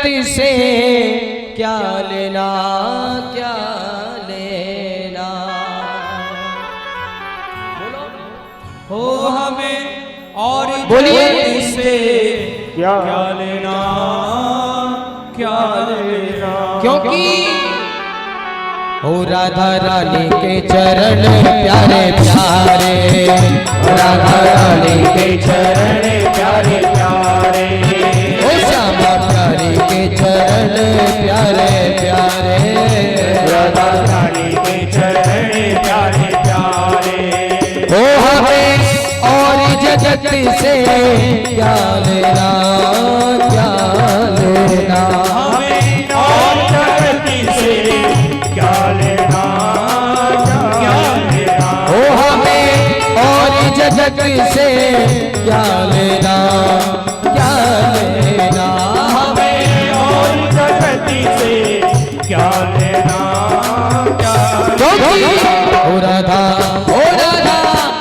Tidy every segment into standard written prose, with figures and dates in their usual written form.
से क्या लेना क्या लेना। हो हमें और बोलिए से क्या लेना क्या लेना। क्योंकि हो राधा रानी के चरण प्यारे प्यारे, राधा रानी के चरण प्यारे प्यारे, ओ श्यामा प्यारी के चरण प्यारे प्यारे, राधा रानी के चरण प्यारे प्यारे। ओ हमें और जगत से क्या लेना क्या लेना। हमें और जगत से क्या लेना क्या लेना। ओ हमें और जगत से क्या लेना क्या लेना। हमें और जगत से क्या लेना क्या लेना। ओ राधा ओ राधा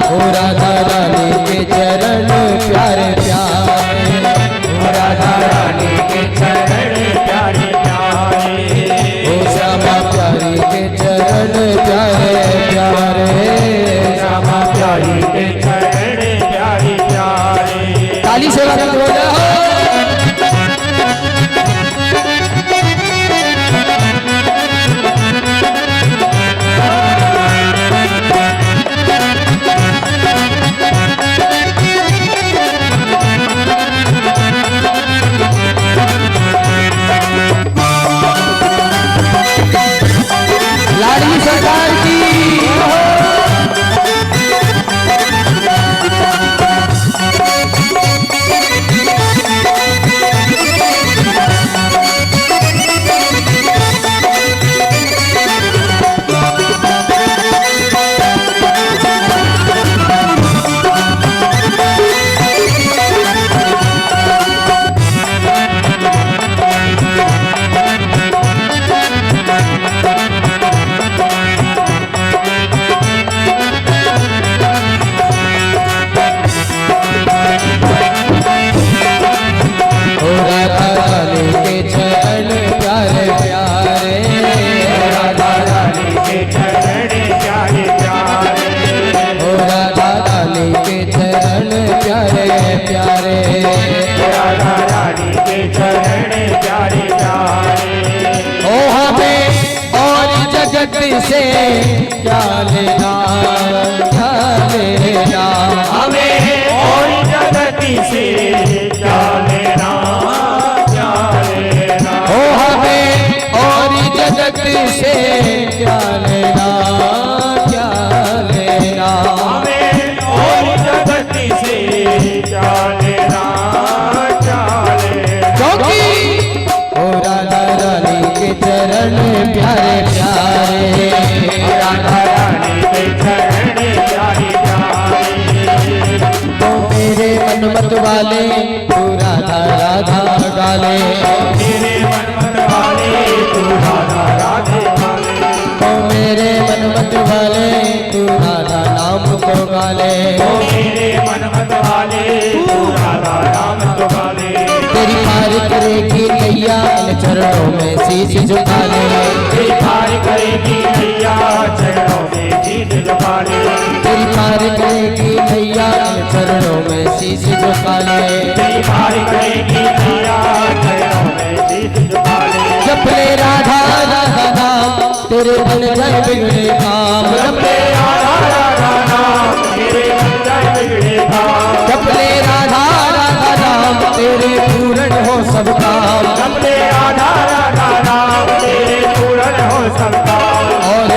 ओ राधा रानी के चरण प्यारे प्यारे, ओ राधा रानी के चरण प्यारे प्यारे, ओ श्यामा प्यारी के चरण प्यारे प्यारे, श्यामा प्यारी के चरण प्यारे प्यारे। ताली से बात हो जाओ। लाडली सरकार की से क्या लेना क्या लेना। हमें और जगत से क्या लेना क्या लेना। ओ हमें और जगत से क्या लेना क्या लेना। हमें और जगत से क्या लेना क्या लेना। क्योंकि ओ राधा रानी के चरण प्यारे प्यारे, राधा रानी के चरण प्यारे प्यारे। तो मेरे मन मत वाले तू राधा राधा गाले, मेरे मन मत वाले तू राधा राधे वाले। तो मेरे मन मत वाले तू राधा नाम को गाले, मेरे मन मत वाले तू राधा नाम को गाले। तेरी पार करेगी नैया इन चरणों में शीश झुका ले, तेरी पार करेगी नैया चरणों में शीश झुका ले। तेरी पार करेगी नैया इन चरणों में शीश झुका ले। तेरी पार करेगी नैया चरणों में शीश झुका ले। जप ले राधा राधा नाम तेरे बन जाए बिगड़े काम, जप ले राधा राधा नाम तेरे बन जाए बिगड़े काम। जप ले राधा राधा नाम तेरे पूर्ण हो सब काम। जप ले राधा राधा नाम तेरे पूर्ण हो सब काम। और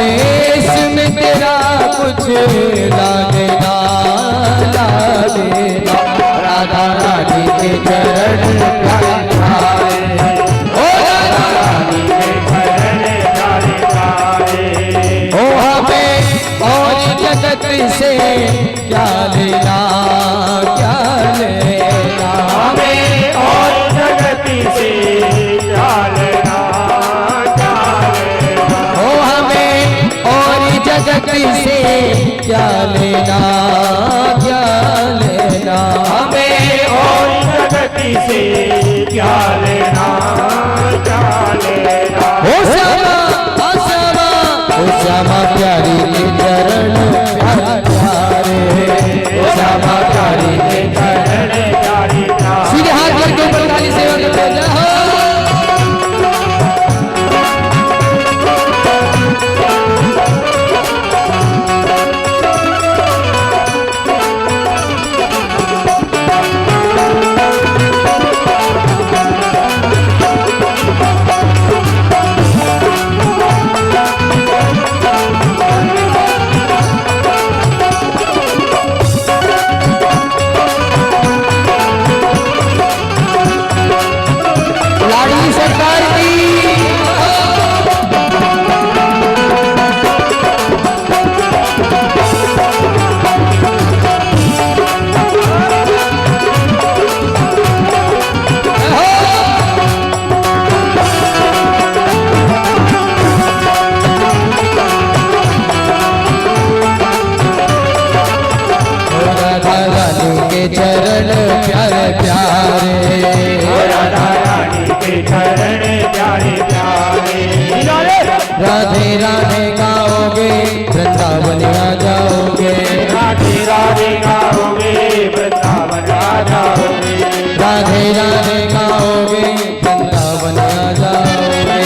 इसमें तेरा कुछ लागेना लागेना। राधा रानी के चरण प्यारे प्यारे, ओ राधा रानी के चरण प्यारे प्यारे। ओ हमें और जगत से क्या लेना क्या लेना। हमें और जगत से क्या लेना क्या लेना। ओ हमें और जगत से क्या लेना क्या लेना। हमें और जगत से क्या लेना श्यामा प्यारी के चरण प्यारे प्यारे, ओ श्यामा प्यारी के चरण प्यारे प्यारे। सीधे हाथ करके ऊपर काली सेवा करते हैं। जय हो। लाडली सरकार की राधा रानी के चरण प्यारे प्यारे, राधा रानी के चरण प्यारे प्यारे। राधे राधे गाओगे वृंदावन आ जाओगे, राधे राधे गाओगे वृंदावन आ जाओगे। राधे राधे गाओगे वृंदावन आ जाओगे,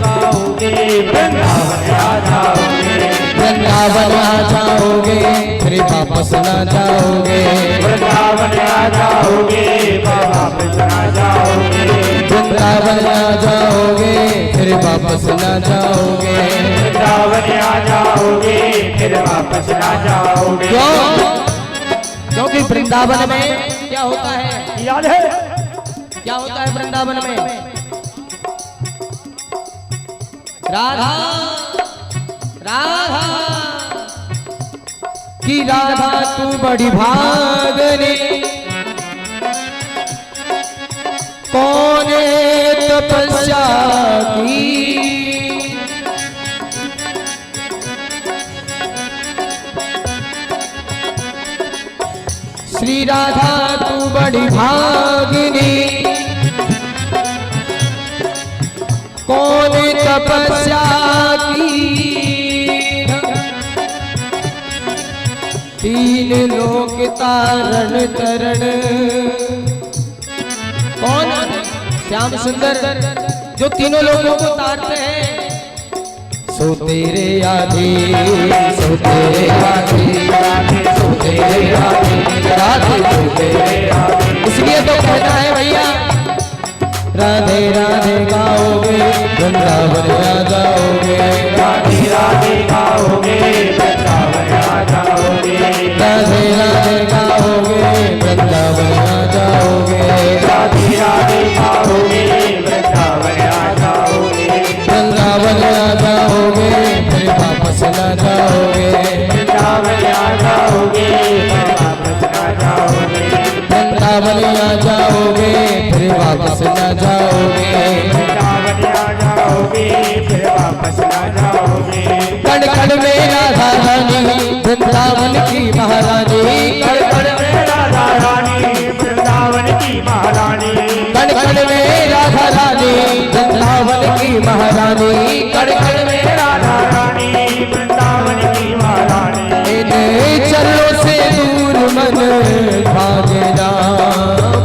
गाओगे वृंदावन आ जाओगे। वृंदावन आ जाओगे फिर वापस ना जाओगे, वृंदावन आ जाओगे वापस आ जाओगे। वृंदावन आ जाओगे फिर वापस ना जाओगे। वृंदावन आ जाओगे फिर वापस ना जाओगे। क्यों? क्योंकि वृंदावन में क्या होता है? याद है क्या होता है वृंदावन में? राधा राधा कि राधा तू बड़ी भागनी, कौन तपस्या की, श्री राधा तू बड़ी भागिनी, कौन तपस्या की, तीन लोक तारण तरण, कौन? श्याम सुंदर जो तीनों लोगों को तारते हैं। सो तेरे आधे, सो तेरे आधे, सो तेरे आधे, राधे सो तेरे आधे। इसलिए तो कहना है भैया राधे राधे गाओगे वृंदावन आ जाओगे, राधे राधे गाओगे वृंदावन आ जाओगे। राधे राधे गाओगे वृंदावन आ जाओगे, राधे राधे गाओगे वृंदावन आ जाओगे। वृंदावन आ जाओगे फिर वापस न जाओगे, वृंदावन आ जाओगे फिर वापस आ जाओगे। वृंदावन आ जाओगे फिर वापस न जाओगे। वृंदावन आ जाओगे फिर वापस आ जाओगे। कण कण में राधा रानी वृंदावन की महारानी, कण कण में राधा रानी वृंदावन की महारानी। कण कण में राधा रानी वृंदावन की महारानी, कण कण में राधा रानी वृंदावन की महारानी। इन्हें चरणों से दूर मन भागेगा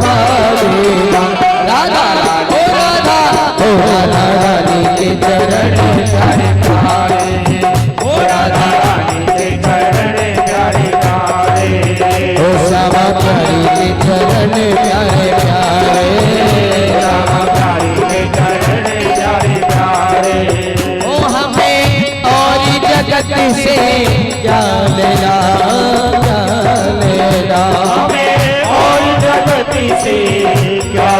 भागेगा। राधा ओ राधा ओ राधा रानी के चरण प्यारे प्यारे, ओ राधा रानी के चरण प्यारे प्यारे। ओ श्यामा प्यारी के चरण प्यारे प्यारे, रामा प्यारी के चरण प्यारे प्यारे। ओ हमें और जगत से क्या लेना क्या लेना, हमें और जगत से क्या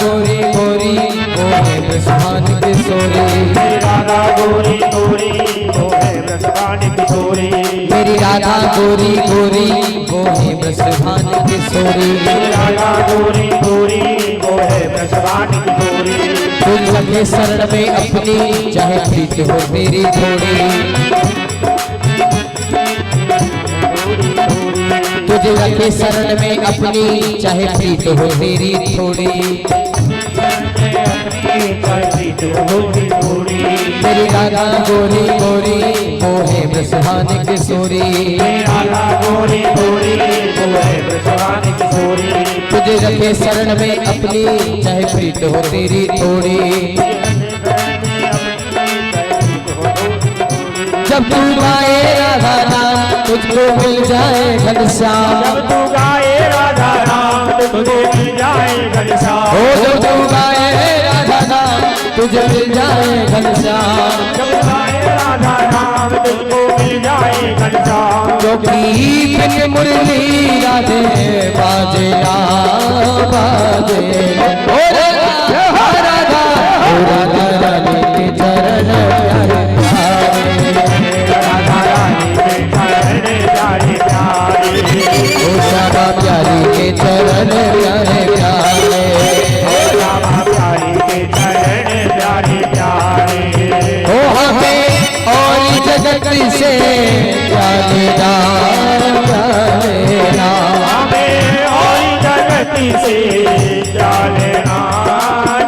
गोरी गोरी वो है ब्रजभान किशोरी। मेरी राधा गोरी गोरी वो है ब्रजभान किशोरी। मेरी राधा गोरी गोरी वो है ब्रजभान किशोरी। मेरी राधा गोरी गोरी वो है ब्रजभान किशोरी। तुझ सके शरण में अपनी चाहे प्रीत हो तेरी थोड़ी। तुझे रखे शरण में अपनी चाहे प्रीत हो तेरी थोड़ी। मेरी राधा गोरी गोरी वो है ब्रजभान किशोरी। राधा गोरी गोरी वो है ब्रजभान किशोरी। तुझे रखे शरण में अपनी चाहे प्रीत हो तेरी थोड़ी। जब तू गाए राधा नाम तुझको मिल जाए घनश्याम। जब तू गाए राधा नाम तुझे मिल जाए घनश्याम। ओ जब तू गाए राधा नाम तुझे मिल जाए घनश्याम। जब गाए राधा नाम तुझको मिल जाए घनश्याम। जो कीर्तन मुरली राधे बाजे बाजे। ओ राधा राधा ओ राधा रानी के चरण प्यारे राधा रानी के चरण प्यारे प्यारे। ओ श्यामा प्यारी के चरण प्यारे प्यारे। श्यामा प्यारी के चरण प्यारे प्यारे। ओ हमें और जगत से क्या लेना क्या लेना। हमें और जगत से क्या लेना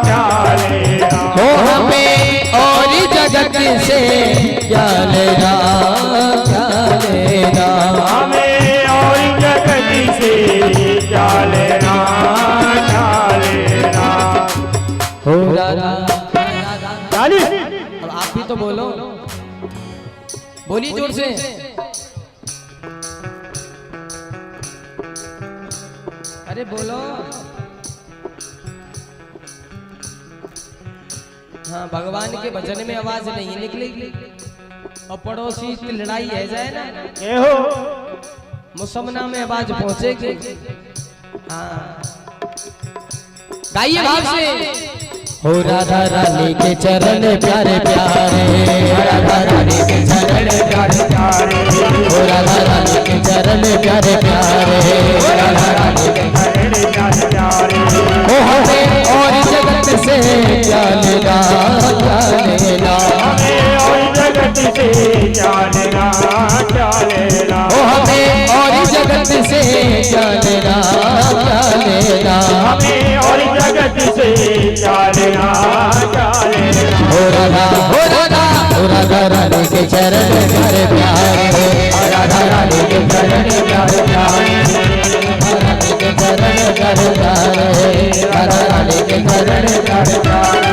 क्या लेना। ओ हमें और जगत से क्या लेना क्या लेना। हमें और जगत से क्या लेना क्या लेना। हो राधा चालीस अब आप भी तो बोलो, बोली जोर से। अरे बोलो। हाँ भगवान के भजन में आवाज नहीं निकलेगी और पड़ोसी की लड़ाई है जाए ना ये हो मुसमना में आवाज पहुंचेगी। हाँ गाइए भाव से। हो राधा रानी के चरण प्यारे प्यारे। राधा रानी के चरण प्यारे प्यारे। हो राधा रानी के चरण प्यारे प्यारे। राधा रानी के चरण प्यारे प्यारे। ओ हमें और जगत से क्या लेना क्या लेना। हमें और जगत से क्या लेना क्या लेना। ओ हमें और जगत से क्या लेना क्या लेना। हमें और जगत से क्या लेना क्या लेना। हो राधा हो राधा हो राधा रानी के चरण प्यारे प्यारे। राधा रानी के चरण प्यारे प्यारे। राधा के चरण प्यारे प्यारे। राधा रानी के चरण प्यारे प्यारे।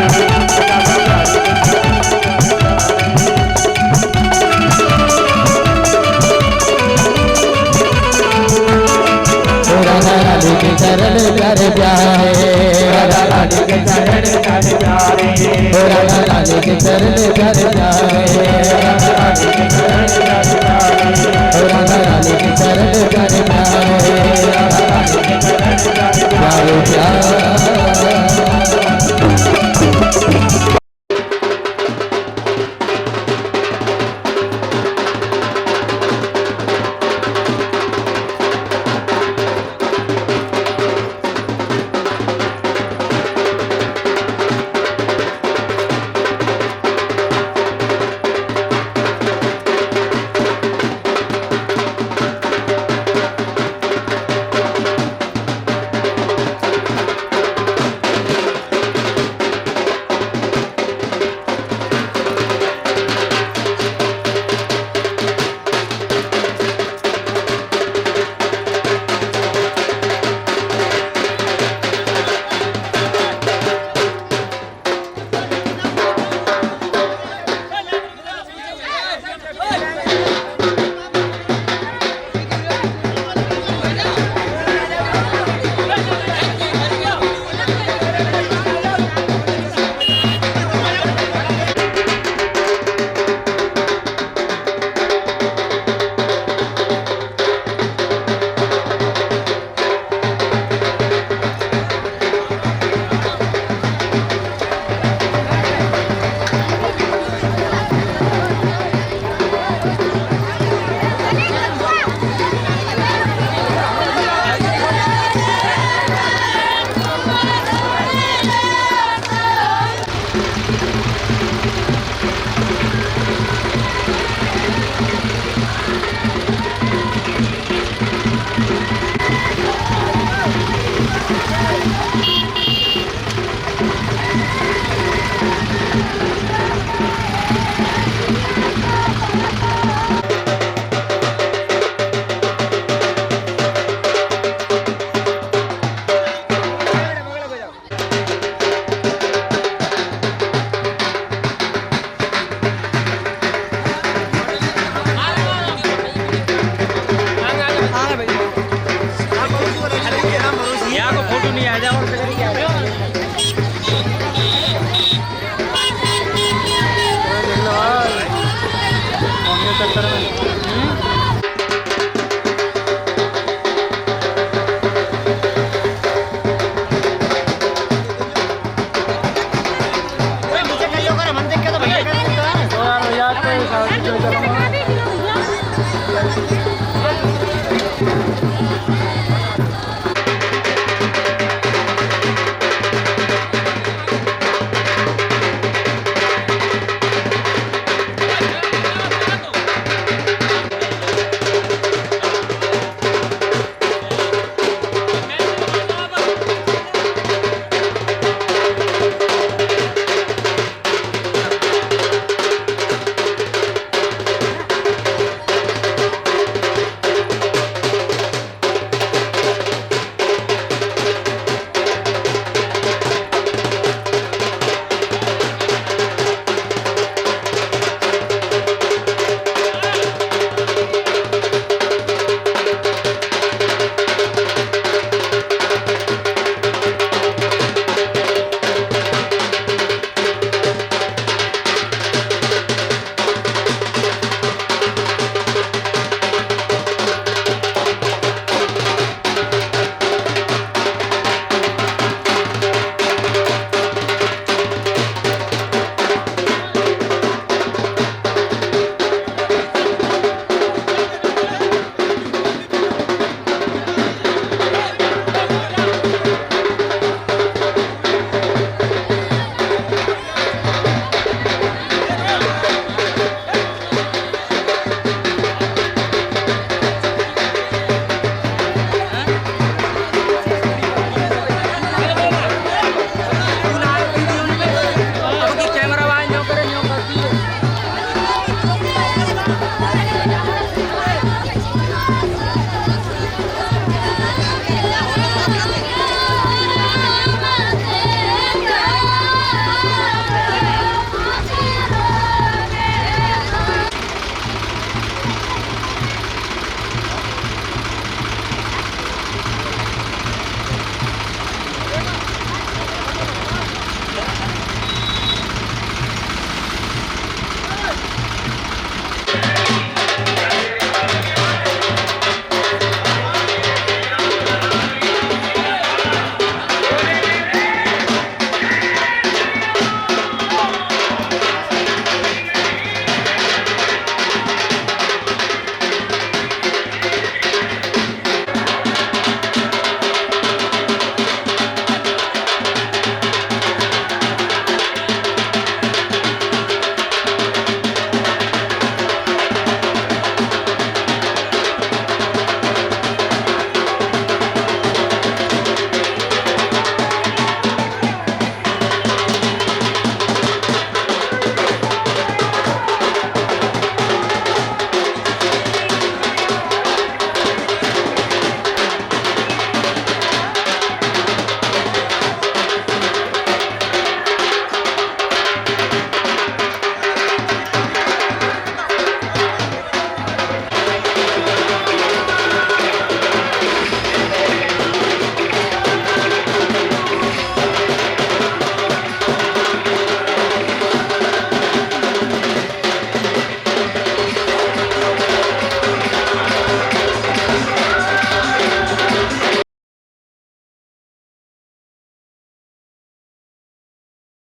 राधा रानी के चरण प्यारे प्यारे। राधा रानी के चरण प्यारे प्यारे। राधा रानी के चरण प्यारे प्यारे। राधा रानी के चरण प्यारे प्यारे। राधा रानी के चरण प्यारे प्यारे। राधा रानी के चरण प्यारे प्यारे। चक्कर में।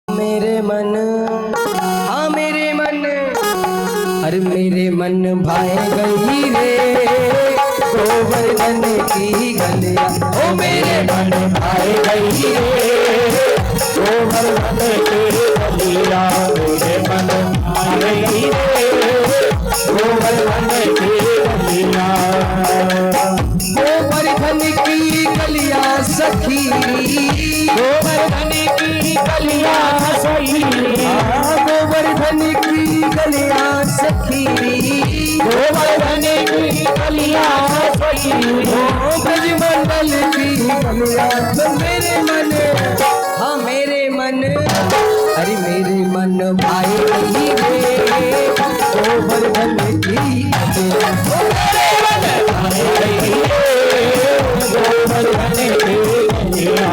मेरे मन, हाँ मेरे मन, अरे मेरे मन भाए गई रे गोवर्धन की गलिया। ओ मेरे मन भाए गई रे गोवर्धन की गलिया। मेरे मन भाए गई रे गोवर्धन की गलिया। गोवर्धन की गलिया सखी, गोवर्धन की गलिया सखी। गोवर्धन की गलिया सखी, गोवर्धन की गलिया सखी। ब्रजमंडल की गलिया। तो मेरे मन, हाँ मेरे मन, अरे मेरे मन भाई गई रे गोवर्धन की गलिया। गोवर्धन की गलिया।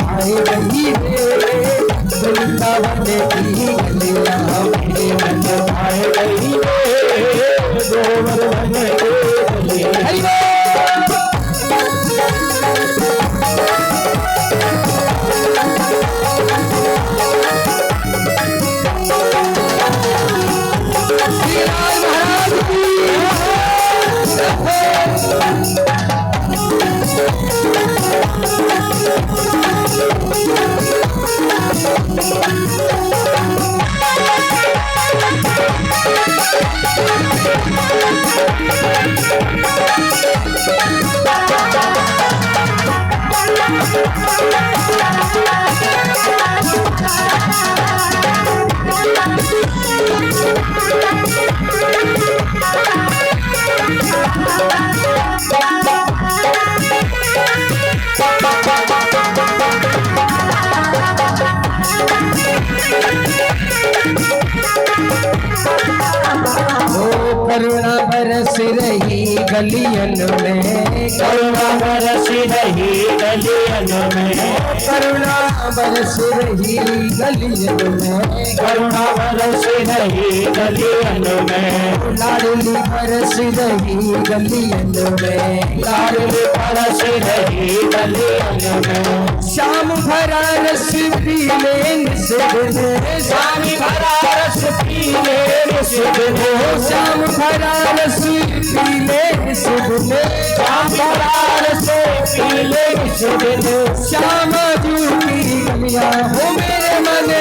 भाई गई रे वृंदावन की गलिया। मेरे मन भाए गई रे गलियन में, करुणा बरस रही गलियन में, करुणा बरस रही गलियन में, करुणा बरस रही गलियन में, लाडली बरस रही गलियन में, लाडली बरस रही गलियन में, श्याम भरा रस पी ले निषेध, श्याम भरा रस पी ले निषेध, श्याम भरा रस पी ले निषेध, श्याम भरा रस पी ले निषेध, श्याम की गलियां हो मेरे मन,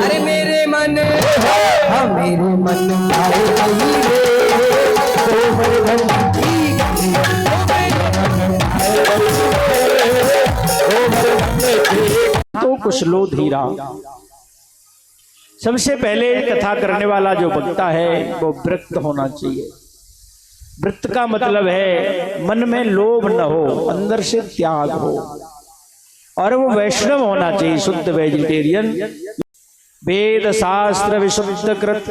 अरे मेरे मन, हाँ मेरे मन भाई गई रे, गोवर्धन की गलियां हो मेरे मन भाई गई रे, गोवर्धन की। तो कुछ लो धीरा। सबसे पहले कथा करने वाला जो वक्ता है वो वृत्त होना चाहिए। वृत्त का मतलब है मन में लोभ न हो, अंदर से त्याग हो, और वो वैष्णव होना चाहिए, शुद्ध वेजिटेरियन। वेद शास्त्र विशुद्ध कृत,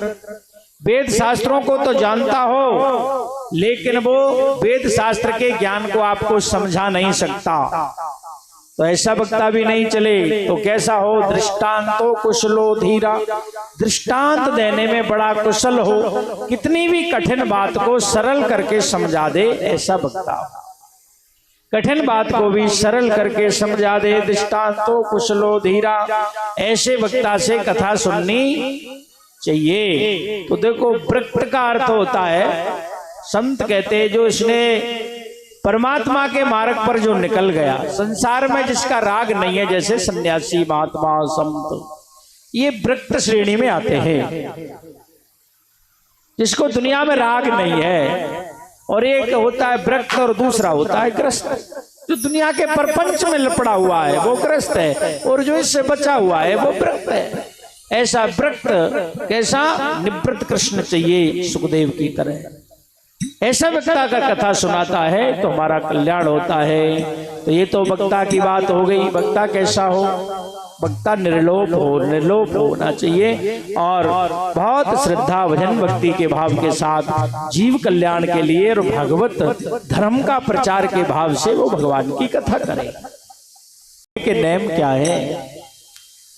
वेद शास्त्रों को तो जानता हो लेकिन वो वेद शास्त्र के ज्ञान को आपको समझा नहीं सकता, तो ऐसा वक्ता भी नहीं चले। तो कैसा हो? दृष्टांतो कुशलो धीरा, दृष्टांत देने में बड़ा कुशल हो, कितनी भी कठिन बात को सरल करके समझा दे, ऐसा वक्ता। कठिन बात को भी सरल करके समझा दे, दृष्टांतो कुशलो धीरा, ऐसे वक्ता से कथा सुननी चाहिए। तो देखो वृत्त का अर्थ होता है, संत कहते हैं जो इसने परमात्मा के मार्ग पर जो निकल गया, संसार में जिसका राग नहीं है, जैसे सन्यासी महात्मा संत, ये वृत्त श्रेणी में आते हैं। जिसको दुनिया में राग नहीं है, और एक होता है वृत्त और दूसरा होता है ग्रस्त। जो दुनिया के प्रपंच में लपड़ा हुआ है वो ग्रस्त है, और जो इससे बचा हुआ है वो वृत्त है। ऐसा वृत्त कैसा? निवृत्त कृष्ण चाहिए, सुखदेव की तरह। ऐसा वक्ता का कथा सुनाता है तो हमारा कल्याण होता है। तो ये तो वक्ता की बात हो गई। वक्ता कैसा हो? वक्ता निर्लोभ हो, निर्लोभ होना चाहिए, और बहुत श्रद्धा भजन भक्ति के भाव के साथ जीव कल्याण के लिए और भगवत धर्म का प्रचार के भाव से वो भगवान की कथा करे। के नेम क्या है?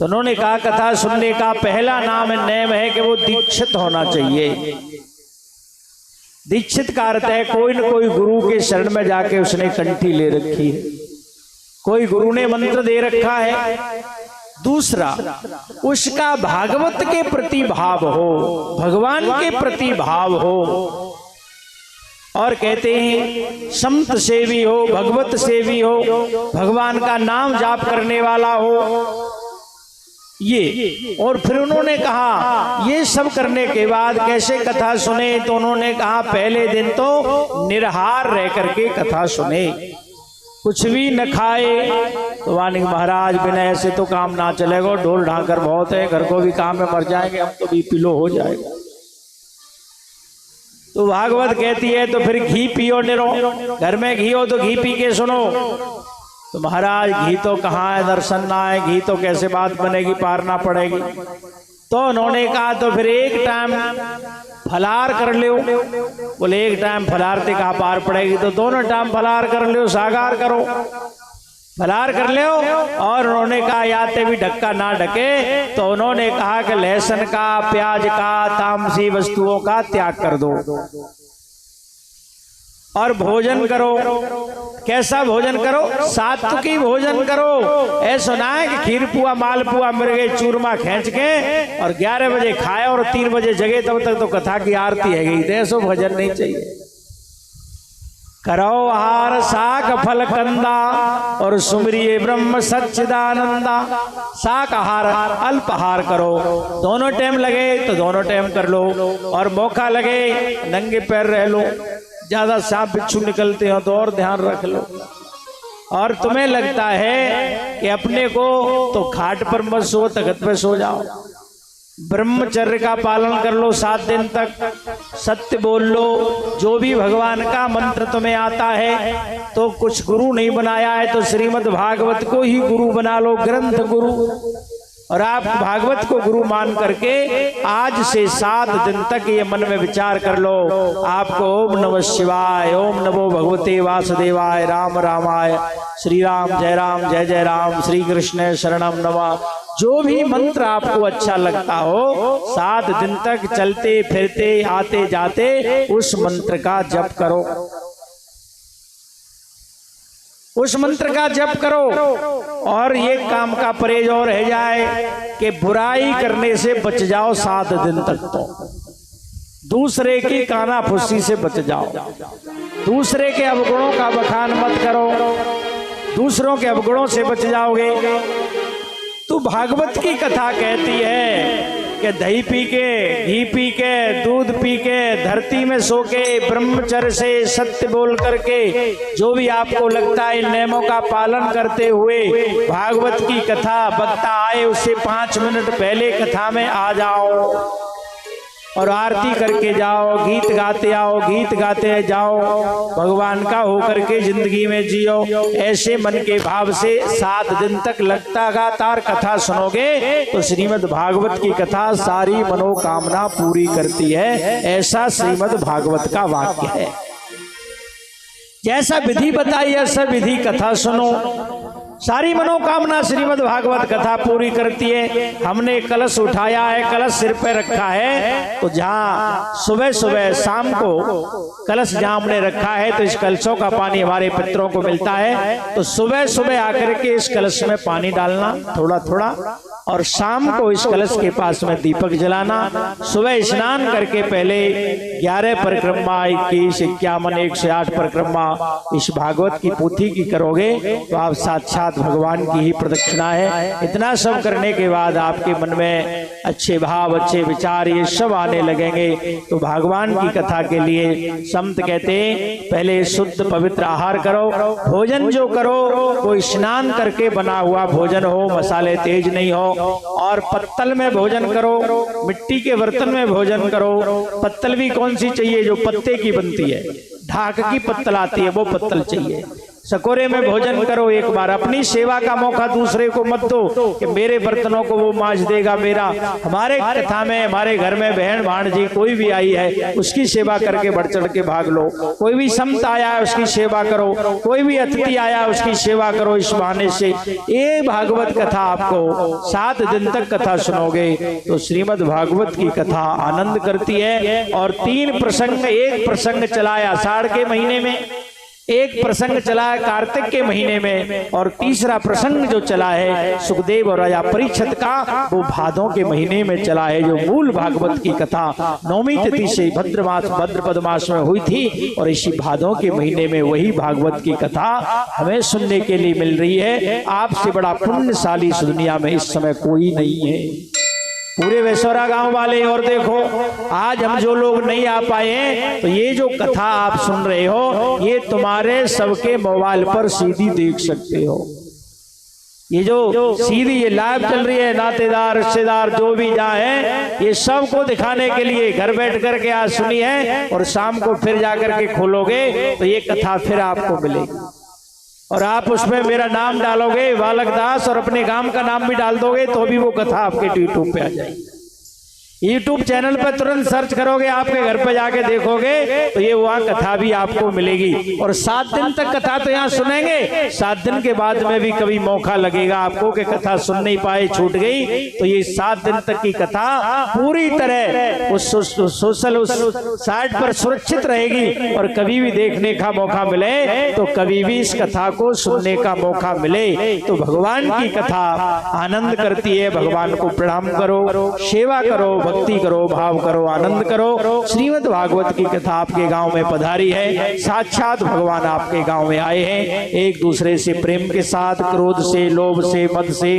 तो उन्होंने कहा कथा सुनने का पहला नाम नेम है कि वो दीक्षित होना चाहिए। दीक्षित का अर्थ है कोई न कोई गुरु के शरण में जाके उसने कंठी ले रखी है, कोई गुरु ने मंत्र दे रखा है। दूसरा, उसका भागवत के प्रति भाव हो, भगवान के प्रति भाव हो, और कहते हैं संत सेवी हो, भगवत सेवी हो, भगवान का नाम जाप करने वाला हो, ये। और फिर उन्होंने कहा ये सब करने के बाद कैसे कथा सुने? तो उन्होंने कहा पहले दिन तो निराहार रह करके कथा सुने, कुछ भी न खाए। तो वानिक महाराज बिना ऐसे तो काम ना चलेगा, ढोल ढाकर बहुत है, घर को भी काम में मर जाएंगे हम, तो बीपी लो हो जाएगा। तो भागवत कहती है तो फिर घी पियो निरो, घर में घी हो तो घी पी के सुनो। तो महाराज घी तो कहाँ है, दर्शन ना है, घी तो कैसे बात बनेगी, पारना पड़ेगी। तो उन्होंने कहा तो फिर एक टाइम फलार कर लो। बोले एक टाइम फलार से कहा पार पड़ेगी, तो दोनों टाइम फलार कर लो, सागार करो, फलार कर लो। और उन्होंने कहा याते भी ढक्का ना ढके, तो उन्होंने कहा कि लहसुन का, प्याज का, तामसी वस्तुओं का त्याग कर दो और भोजन करो। कैसा भोजन करो? सात्विकी भोजन करो। ऐसा सुना है कि खीर पुआ, मालपुआ, मिर्गे, चूरमा खींच के और 11 बजे खाए और 3 बजे जगे, तब तक तो कथा की आरती है गई। ऐसो भोजन नहीं चाहिए। करो आहार साक फल कंदा और सुमरिये ब्रह्म सच्चिदानंदा। साक आहार, अल्पहार करो, दोनों टाइम लगे तो दोनों टाइम कर लो, और मौका लगे नंगे पैर रह लो। ज्यादा सांप बिच्छू निकलते हो तो और ध्यान रख लो। और तुम्हें लगता है कि अपने को तो खाट पर मत सो, तख्त पे सो जाओ। ब्रह्मचर्य का पालन कर लो 7 दिन तक, सत्य बोल लो। जो भी भगवान का मंत्र तुम्हें आता है, तो कुछ गुरु नहीं बनाया है तो श्रीमद् भागवत को ही गुरु बना लो, ग्रंथ गुरु। और आप भागवत को गुरु मान करके आज से 7 दिन तक ये मन में विचार कर लो, आपको ओम नमः शिवाय, ओम नमो भगवते वासुदेवाय, राम रामाय, श्री राम जय जय राम, श्री कृष्ण शरणम नमः, जो भी मंत्र आपको अच्छा लगता हो 7 दिन तक चलते फिरते आते जाते उस मंत्र का जप करो, उस मंत्र का जप करो। और ये काम का परहेज और रह जाए कि बुराई करने से बच जाओ 7 दिन तक, तो दूसरे की काना फुस्सी से बच जाओ, दूसरे के अवगुणों का बखान मत करो, दूसरों के अवगुणों से बच जाओगे। तो भागवत की कथा कहती है कि दही पी के, घी पी के, दूध पी के, धरती में सो के, ब्रह्मचर्य से सत्य बोल करके, जो भी आपको लगता है इन नियमों का पालन करते हुए भागवत की कथा वक्ता आए उससे 5 मिनट पहले कथा में आ जाओ और आरती करके जाओ, गीत गाते आओ, गीत गाते जाओ, भगवान का होकर के जिंदगी में जियो। ऐसे मन के भाव से 7 दिन तक लगातार कथा सुनोगे तो श्रीमद् भागवत की कथा सारी मनोकामना पूरी करती है, ऐसा श्रीमद् भागवत का वाक्य है। जैसा विधि बताई ऐसा विधि कथा सुनो, सारी मनोकामना श्रीमद् भागवत कथा पूरी करती है। हमने कलश उठाया है, कलश सिर पे रखा है, तो जहाँ सुबह सुबह शाम को कलश जहाँ हमने रखा है तो इस कलशों का पानी हमारे पितरों को मिलता है, तो सुबह सुबह आकर के इस कलश में पानी डालना थोड़ा थोड़ा, और शाम को इस कलश के पास में दीपक जलाना। सुबह स्नान करके पहले 11 परिक्रमा, 21, 51, 108 परिक्रमा इस भागवत की पोथी की करोगे तो आप साक्षात भगवान की ही प्रदक्षिणा है। इतना सब करने के बाद आपके मन में अच्छे भाव, अच्छे विचार ये सब आने लगेंगे। तो भगवान की कथा के लिए संत कहते हैं पहले शुद्ध पवित्र आहार करो, भोजन जो करो वो स्नान करके बना हुआ भोजन हो, मसाले तेज नहीं हो, और पत्तल में भोजन करो, मिट्टी के बर्तन में भोजन करो। पत्तल भी कौन सी चाहिए? जो पत्ते की बनती है, ढाक की पत्तल आती है वो पत्तल चाहिए। सकोरे में भोजन करो। एक बार अपनी सेवा का मौका दूसरे को मत दो कि मेरे बर्तनों को वो मांज देगा मेरा। हमारे कथा में हमारे घर में बहन भाणजी कोई भी आई है उसकी सेवा करके बढ़ चढ़ के भाग लो। कोई भी संत आया है उसकी सेवा करो, कोई भी अतिथि आया उसकी सेवा करो। इस बहाने से ये भागवत कथा आपको 7 दिन तक कथा सुनोगे तो श्रीमद् भागवत की कथा आनंद करती है। और 3 प्रसंग, एक प्रसंग चला है आषाढ़ के महीने में, एक प्रसंग चला है कार्तिक के महीने में, और तीसरा प्रसंग जो चला है सुखदेव और राजा परीक्षित का वो भादों के महीने में चला है। जो मूल भागवत की कथा 9वीं तिथि से भाद्रपद मास में हुई थी और इसी भादों के महीने में वही भागवत की कथा हमें सुनने के लिए मिल रही है। आपसे बड़ा पुण्यशाली इस दुनिया में इस समय कोई नहीं है। पूरे वेसौरा गांव वाले और देखो, आज हम जो लोग नहीं आ पाए हैं तो ये जो कथा आप सुन रहे हो ये तुम्हारे सबके मोबाइल पर सीधी देख सकते हो। ये जो सीधी ये लाइव चल रही है, नातेदार रिश्तेदार जो भी जहाँ है ये सबको दिखाने के लिए घर बैठ करके आज सुनी है, और शाम को फिर जाकर के खोलोगे तो ये कथा फिर आपको मिलेगी। और आप उसमें मेरा नाम डालोगे बालक दास और अपने गांव का नाम भी डाल दोगे तो भी वो कथा आपके यूट्यूब पे आ जाएगी। यूट्यूब चैनल पर तुरंत सर्च करोगे, आपके घर पे जाके देखोगे तो ये वहाँ कथा भी आपको मिलेगी। और 7 दिन तक कथा तो यहाँ सुनेंगे, 7 दिन के बाद में भी कभी मौका लगेगा आपको कि कथा सुन नहीं पाए, छूट गई, तो ये 7 दिन तक की कथा पूरी तरह उस सोशल उस साइट पर सुरक्षित रहेगी। और कभी भी देखने का मौका मिले तो कभी भी इस कथा को सुनने का मौका मिले तो भगवान की कथा आनंद करती है। भगवान को प्रणाम करो, सेवा करो, भक्ति करो, भाव करो, आनंद करो। श्रीमद् भागवत की कथा आपके गांव में पधारी है, साक्षात भगवान आपके गांव में आए हैं। एक दूसरे से प्रेम के साथ, क्रोध से, लोभ से, मद से,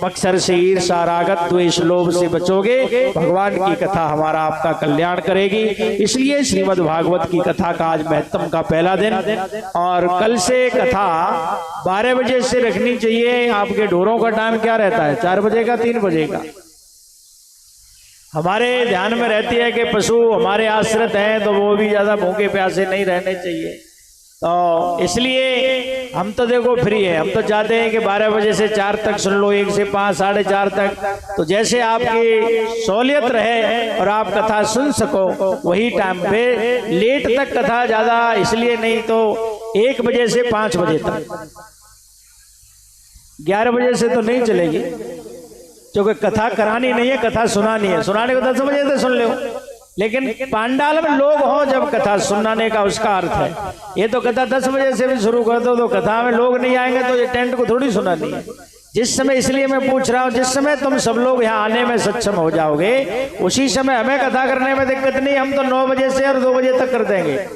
मत्सर से, ईर्ष्या, रागत, द्वेष, लोभ से बचोगे, भगवान की कथा हमारा आपका कल्याण करेगी। इसलिए श्रीमद् भागवत की कथा का आज महत्तम का पहला दिन, और कल से कथा 12 बजे से रखनी चाहिए। आपके ढोरों का टाइम क्या रहता है? 4 बजे का, 3 बजे का? हमारे ध्यान में रहती है कि पशु हमारे आश्रित हैं तो वो भी ज्यादा भूखे प्यासे नहीं रहने चाहिए। तो इसलिए हम तो देखो फ्री है, हम तो चाहते हैं कि 12 बजे से 4 तक सुन लो, 1 से 5, 4:30 तक, तो जैसे आपकी सहूलियत रहे और आप कथा सुन सको वही टाइम पे। लेट तक कथा ज्यादा इसलिए नहीं, तो 1 बजे से 5 बजे तक, 11 बजे से तो नहीं चलेगी, क्योंकि कथा करानी नहीं है, कथा सुनानी है। सुनाने को 10 बजे से सुन लो, लेकिन पांडाल में लोग हों जब कथा सुनाने का उसका अर्थ है। ये तो कथा 10 बजे से भी शुरू कर दो तो कथा में लोग नहीं आएंगे, तो ये टेंट को थोड़ी सुनानी है। जिस समय, इसलिए मैं पूछ रहा हूँ, जिस समय तुम सब लोग यहाँ आने में सक्षम हो जाओगे उसी समय हमें कथा करने में दिक्कत नहीं। हम तो 9 बजे से और 2 बजे तक कर देंगे,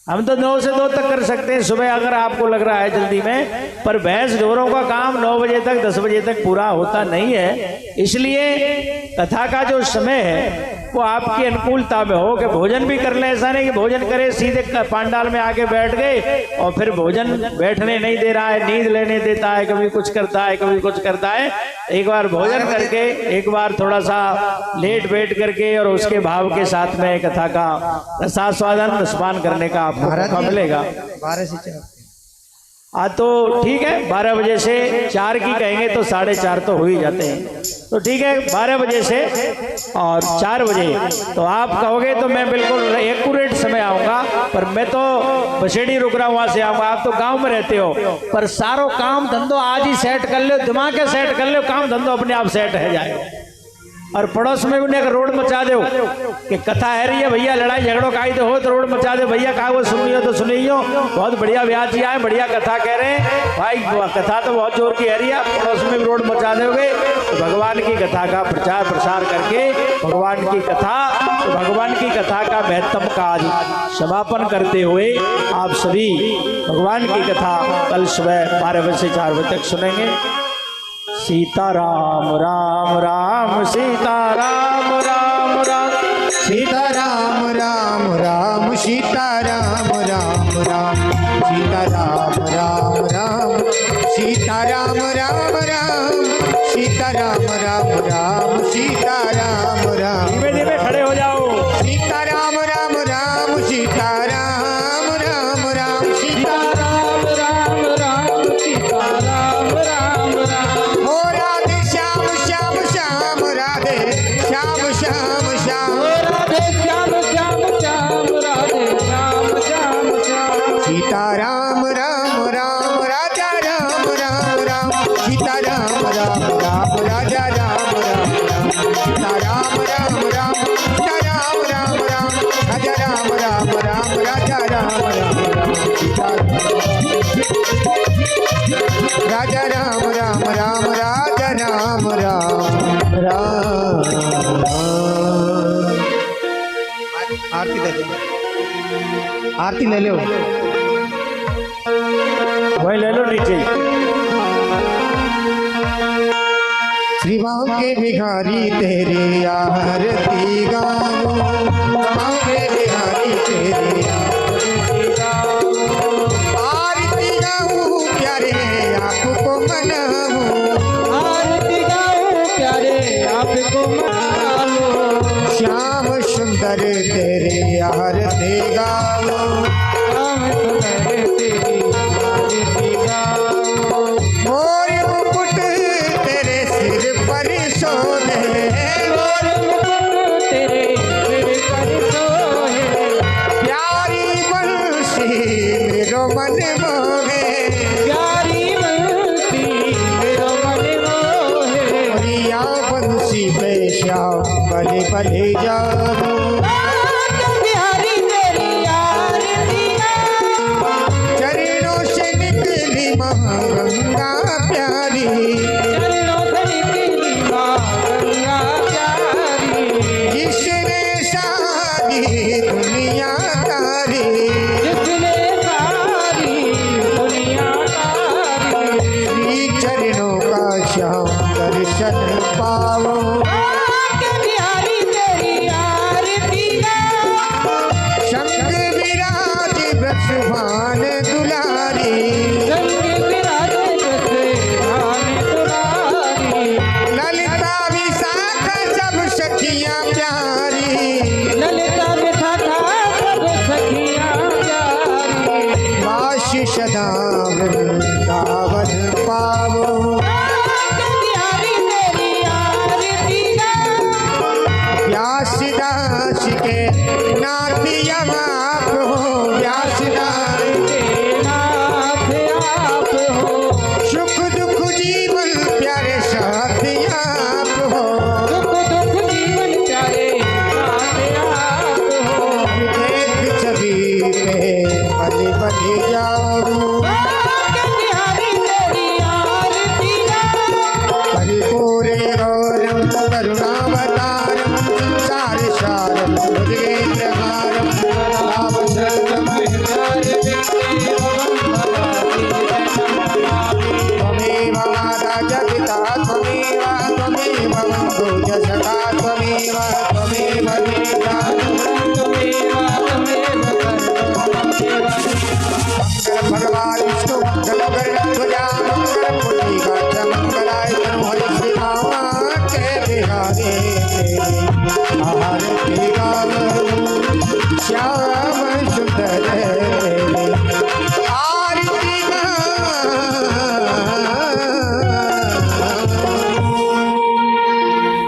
हम तो 9 से 2 तक कर सकते हैं सुबह, अगर आपको लग रहा है जल्दी में। पर भैंस ढोरों का काम 9 बजे तक 10 बजे तक पूरा होता नहीं है। इसलिए कथा का जो समय है वो आपकी अनुकूलता में हो कि भोजन भी कर ले। ऐसा नहीं कि भोजन करे सीधे पांडाल में आके बैठ गए और फिर भोजन बैठने नहीं दे रहा है, नींद लेने देता है, कभी कुछ करता है, कभी कुछ करता है। एक बार भोजन करके, एक बार थोड़ा सा लेट बैठ करके और उसके भाव के साथ में कथा का रसास्वादन, रसपान करने का आपको मौका मिलेगा। 12 से 4 तो ठीक है, 12 बजे से 4 की कहेंगे तो 4:30 तो हो ही जाते हैं। तो ठीक है, 12 बजे से और 4 बजे तो आप कहोगे तो मैं बिल्कुल एक्यूरेट समय आऊँगा। पर मैं तो बसेड़ी रुक रहा हूँ, वहाँ से आऊँगा। आप तो गांव में रहते हो, पर सारो काम धंधो आज ही सेट कर लो, दिमाग के सेट कर लो, काम धंधो अपने आप सेट है जाएगा। और पड़ोस में उन्हें रोड मचा दो कि कथा है रही है भैया, लड़ाई झगड़ो काई तो हो तो रोड मचा दो भैया, कहा वो सुनियो तो सुनियो, बहुत बढ़िया ब्याह जी आए, बढ़िया कथा कह रहे हैं भाई, कथा तो बहुत जोर की है रही है। पड़ोस में भी रोड मचा दोगे तो भगवान की कथा का प्रचार प्रसार करके भगवान की कथा, तो भगवान की कथा का महत्तम कार्य समापन करते हुए आप सभी भगवान की कथा कल सुबह 12 बजे से 4 बजे तक सुनेंगे। सीताराम राम राम सीताराम राम राम सीताराम राम राम सीताराम राम राम सीताराम राम राम सीताराम राम राम सीताराम राम राम सीताराम राम। धीमे धीमे खड़े हो जाओ। सीताराम राम राम सीताराम राम राम सीताराम राम राम सीताराम राम राम। हो राधे श्याम श्याम श्याम राधे श्याम श्याम श्याम राधे श्याम श्याम श्याम राधे श्याम श्याम श्याम। सीताराम राम राम राजा राम राम राम सीताराम राम राम राजा राम राम राम सीताराम राम राम सीताराम राम राम राजा राम राम राम राजा राम राम राम सीताराम राजा राम राम राम राजा राम राम राम। आरती दे दो, आरती ले लो, वही ले लो नीचे। श्री बाम के भिखारी तेरे आरती गाओ, बाम के भिखारी तेरे आरती गाओ, प्यारे आपको मनाओ, आरती गाओ प्यारे आपको मना लो। श्याम सुंदर तेरे आरती गाओ, हम तुम्हें तेरी आरती गाओ। मोर मुकुट तेरे सिर पर सोहे, मोर मुकुट तेरे सिर पर सोहे। प्यारी बंसी मेरो मन मोहे, प्यारी बंसी मेरो मन मोहे। प्रिया बंसी पे श्याम भले भले जाओ, बिहारी तेरी आरती गाओ। चरणों से निकली महागंगा प्यारी, चरणों से निकली माँ गंगा प्यारी। जिसने सारी दुनिया तारी, जिसने सारी दुनिया तारी। श्री चरणों का श्याम दर्शन पाओ,